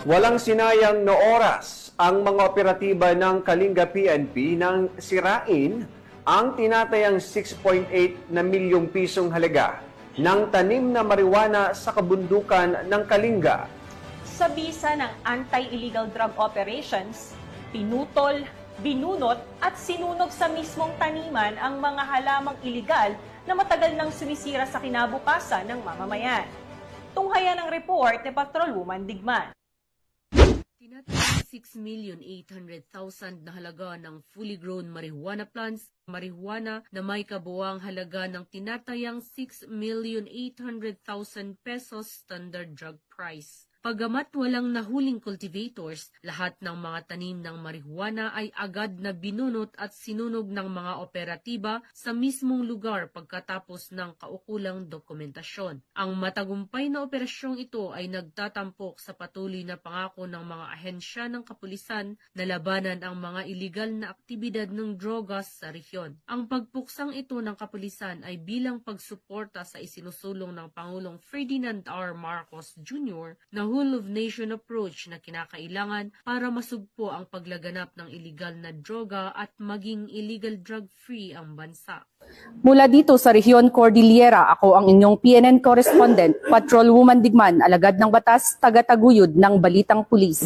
Walang sinayang na oras ang mga operatiba ng Kalinga PNP nang sirain ang tinatayang 6.8 na milyong pisong halaga ng tanim na marijuana sa kabundukan ng Kalinga. Sa bisa ng anti-illegal drug operations, pinutol, binunot at sinunog sa mismong taniman ang mga halamang iligal na matagal nang sumisira sa kinabukasan ng mamamayan. Tunghayan ang report ni Patrolwoman Digman. Tinatayang 6,800,000 na halaga ng fully grown marijuana plants, marijuana na may kabuwang halaga ng tinatayang 6,800,000 pesos standard drug price. Pagamat walang nahuling cultivators, lahat ng mga tanim ng marijuana ay agad na binunot at sinunog ng mga operatiba sa mismong lugar pagkatapos ng kaukulang dokumentasyon. Ang matagumpay na operasyong ito ay nagtatampok sa patuloy na pangako ng mga ahensya ng kapulisan na labanan ang mga iligal na aktibidad ng drogas sa rehiyon. Ang pagpuksang ito ng kapulisan ay bilang pagsuporta sa isinusulong ng Pangulong Ferdinand R. Marcos Jr. na whole of nation approach na kinakailangan para masugpo ang paglaganap ng iligal na droga at maging illegal drug-free ang bansa. Mula dito sa Rehiyon Cordillera, ako ang inyong PNN correspondent, Patrolwoman Digman, alagad ng batas, taga-taguyod ng Balitang Pulis.